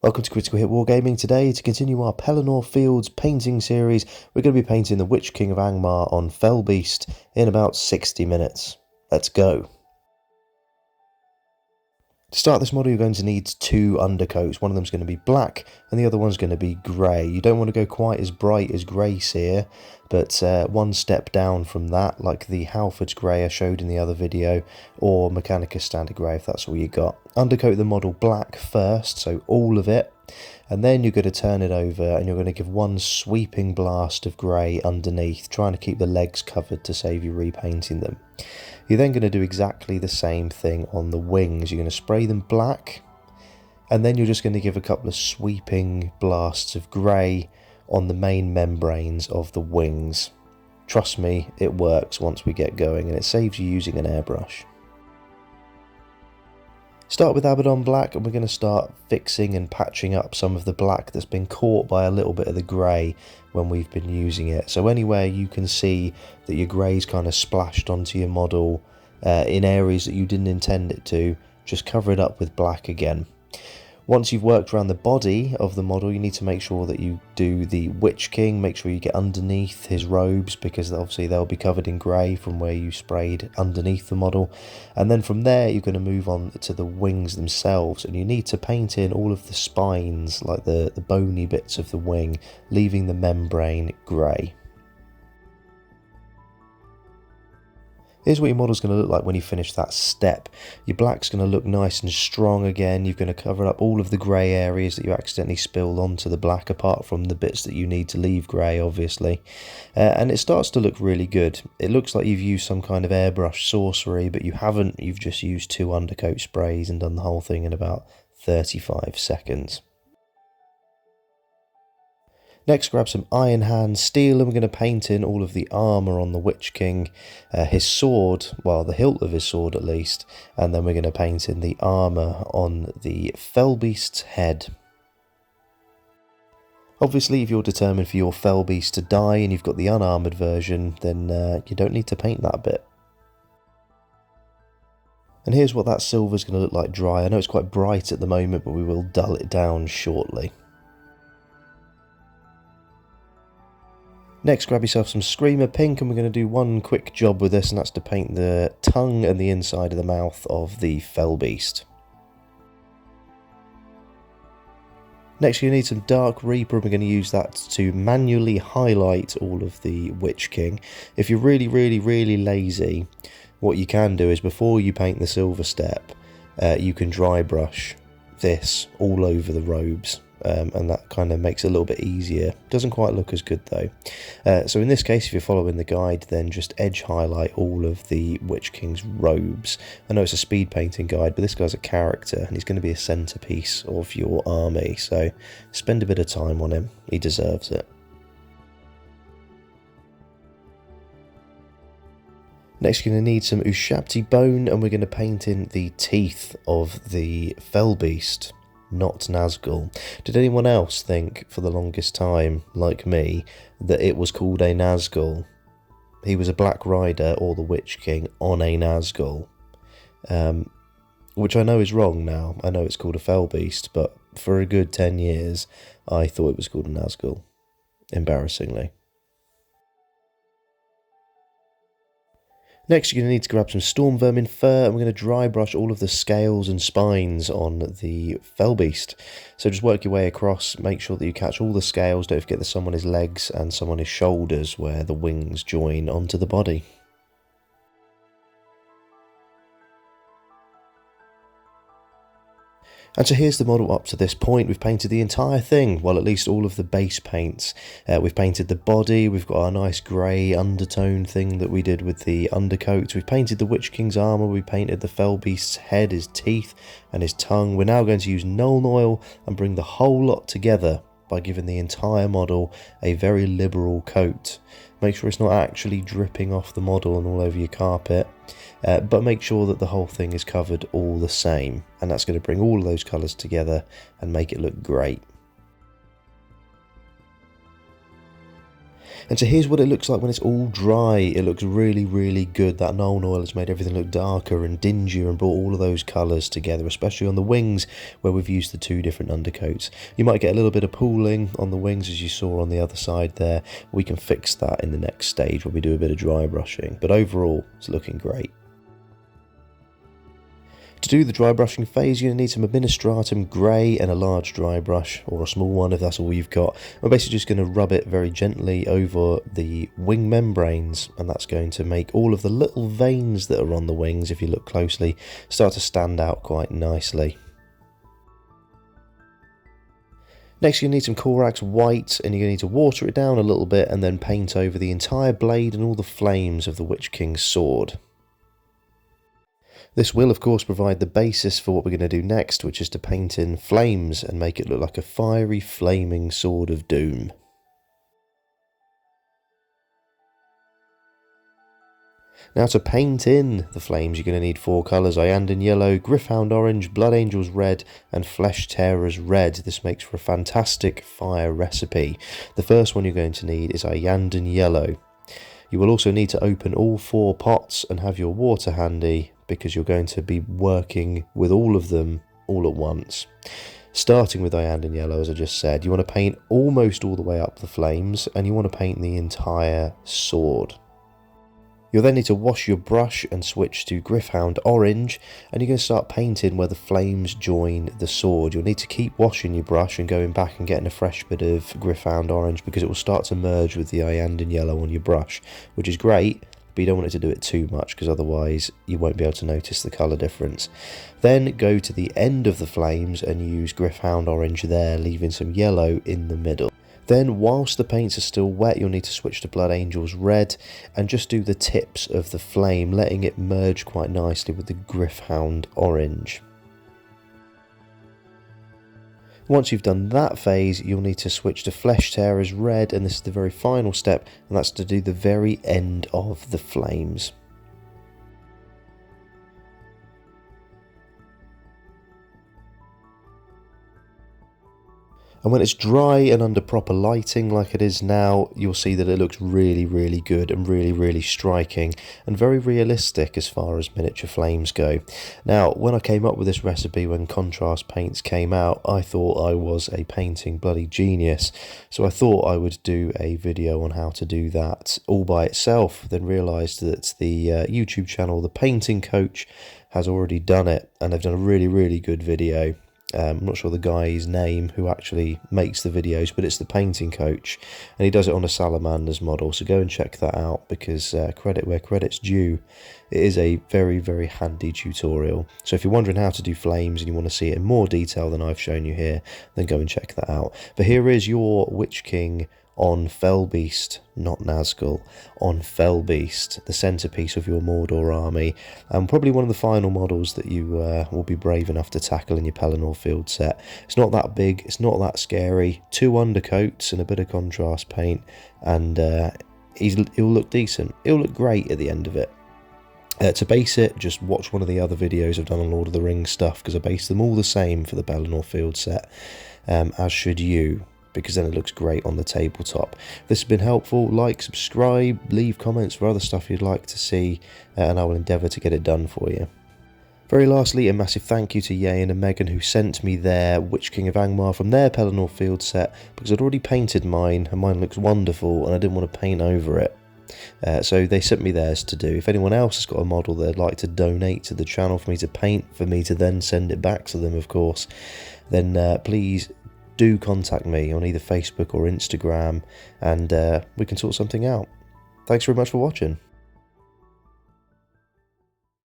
Welcome to Critical Hit Wargaming. Today, to continue our Pelennor Fields painting series, we're going to be painting the Witch King of Angmar on Fellbeast in about 60 minutes. Let's go. To start this model, you're going to need two undercoats. One of them is going to be black and the other one's going to be grey. You don't want to go quite as bright as Grey Seer, but one step down from that, like the Halfords grey I showed in the other video, or Mechanicus Standard Grey if that's all you got. Undercoat the model black first, so all of it, and then you're going to turn it over and you're going to give one sweeping blast of grey underneath, trying to keep the legs covered to save you repainting them. You're then going to do exactly the same thing on the wings. You're going to spray them black, and then you're just going to give a couple of sweeping blasts of grey on the main membranes of the wings. Trust me, it works once we get going, and it saves you using an airbrush. Start with Abaddon Black, and we're going to start fixing and patching up some of the black that's been caught by a little bit of the grey when we've been using it. So anywhere you can see that your grey's kind of splashed onto your model in areas that you didn't intend it to, just cover it up with black again. Once you've worked around the body of the model, you need to make sure that you do the Witch King. Make sure you get underneath his robes, because obviously they'll be covered in grey from where you sprayed underneath the model. And then from there, you're going to move on to the wings themselves, and you need to paint in all of the spines, like the bony bits of the wing, leaving the membrane grey. Here's what your model's going to look like when you finish that step. Your black's going to look nice and strong again. You're going to cover up all of the grey areas that you accidentally spilled onto the black, apart from the bits that you need to leave grey, obviously. And it starts to look really good. It looks like you've used some kind of airbrush sorcery, but you haven't. You've just used two undercoat sprays and done the whole thing in about 35 seconds. Next, grab some Iron Hand steel, and we're going to paint in all of the armour on the Witch King, his sword, well, the hilt of his sword at least, and then we're going to paint in the armour on the Fellbeast's head. Obviously, if you're determined for your Fellbeast to die and you've got the unarmoured version, then you don't need to paint that bit. And here's what that silver's going to look like dry. I know it's quite bright at the moment, but we will dull it down shortly. Next, grab yourself some Screamer Pink, and we're going to do one quick job with this, and that's to paint the tongue and the inside of the mouth of the Fellbeast. Next, you need some Dark Reaper, and we're going to use that to manually highlight all of the Witch King. If you're really lazy, what you can do is, before you paint the silver step, you can dry brush this all over the robes. And that kind of makes it a little bit easier. Doesn't quite look as good though. So in this case, if you're following the guide, then just edge highlight all of the Witch King's robes. I know it's a speed painting guide, but this guy's a character and he's going to be a centerpiece of your army, so spend a bit of time on him. He deserves it. Next, you're going to need some Ushabti Bone, and we're going to paint in the teeth of the Fellbeast. Not Nazgul. Did anyone else think for the longest time, like me, that it was called a Nazgul? He was a Black Rider, or the Witch King, on a Nazgul. Which I know is wrong now. I know it's called a Fellbeast, but for a good 10 years, I thought it was called a Nazgul. Embarrassingly. Next, you're going to need to grab some Stormvermin Fur, and we're going to dry brush all of the scales and spines on the Fellbeast. So just work your way across, make sure that you catch all the scales, don't forget there's some on his legs and some on his shoulders where the wings join onto the body. And so here's the model up to this point. We've painted the entire thing, well, at least all of the base paints. We've painted the body, we've got our nice grey undertone thing that we did with the undercoats. We've painted the Witch King's armour, we painted the Fellbeast's head, his teeth and his tongue. We're now going to use Nuln Oil and bring the whole lot together by giving the entire model a very liberal coat. Make sure it's not actually dripping off the model and all over your carpet. But make sure that the whole thing is covered all the same, and that's going to bring all of those colours together and make it look great. And so here's what it looks like when it's all dry. It looks really, really good. That Nuln Oil has made everything look darker and dingier and brought all of those colours together, especially on the wings where we've used the 2 different undercoats. You might get a little bit of pooling on the wings as you saw on the other side there. We can fix that in the next stage when we do a bit of dry brushing, but overall it's looking great. To do the dry brushing phase, you're going to need some Administratum Grey and a large dry brush, or a small one if that's all you've got. We're basically just going to rub it very gently over the wing membranes, and that's going to make all of the little veins that are on the wings, if you look closely, start to stand out quite nicely. Next you need some Corax White, and you're going to need to water it down a little bit and then paint over the entire blade and all the flames of the Witch King's sword. This will of course provide the basis for what we're going to do next, which is to paint in flames and make it look like a fiery flaming sword of doom. Now to paint in the flames you're going to need 4 colours: Iyanden Yellow, Gryph Hound Orange, Blood Angels Red and Flesh Tearers Red. This makes for a fantastic fire recipe. The first one you're going to need is Iyanden Yellow. You will also need to open all 4 pots and have your water handy, because you're going to be working with all of them all at once. Starting with Iyanden Yellow, as I just said, you want to paint almost all the way up the flames, and you want to paint the entire sword. You'll then need to wash your brush and switch to Gryph Hound Orange, and you're going to start painting where the flames join the sword. You'll need to keep washing your brush and going back and getting a fresh bit of Gryph Hound Orange, because it will start to merge with the Iyanden Yellow on your brush, which is great, but you don't want it to do it too much, because otherwise you won't be able to notice the colour difference. Then go to the end of the flames and use Gryph Hound Orange there, leaving some yellow in the middle. Then whilst the paints are still wet, you'll need to switch to Blood Angels Red and just do the tips of the flame, letting it merge quite nicely with the Gryph Hound Orange. Once you've done that phase, you'll need to switch to Flesh Tearers Red, and this is the very final step, and that's to do the very end of the flames. And when it's dry and under proper lighting like it is now, you'll see that it looks really, really good and really, really striking and very realistic as far as miniature flames go. Now, when I came up with this recipe, when contrast paints came out, I thought I was a painting bloody genius. So I thought I would do a video on how to do that all by itself, then realised that the YouTube channel, The Painting Coach, has already done it, and they've done a really, really good video. I'm not sure the guy's name who actually makes the videos, but it's The Painting Coach, and he does it on a Salamander's model, so go and check that out, because credit where credit's due. It is a very, very handy tutorial. So if you're wondering how to do flames and you want to see it in more detail than I've shown you here, then go and check that out. But here is your Witch King on Fellbeast, not Nazgul, on Fellbeast, the centrepiece of your Mordor army, and probably one of the final models that you will be brave enough to tackle in your Pelennor field set. It's not that big, it's not that scary, 2 undercoats and a bit of contrast paint, and he'll look decent, he'll look great at the end of it. To base it, just watch one of the other videos I've done on Lord of the Rings stuff, because I base them all the same for the Pelennor field set, as should you, because then it looks great on the tabletop. If this has been helpful, like, subscribe, leave comments for other stuff you'd like to see, and I will endeavour to get it done for you. Very lastly, a massive thank you to Iyanden and Megan, who sent me their Witch King of Angmar from their Pelennor field set, because I'd already painted mine, and mine looks wonderful, and I didn't want to paint over it. So they sent me theirs to do. If anyone else has got a model they'd like to donate to the channel for me to paint, for me to then send it back to them, of course, then please do contact me on either Facebook or Instagram, and we can sort something out. Thanks very much for watching.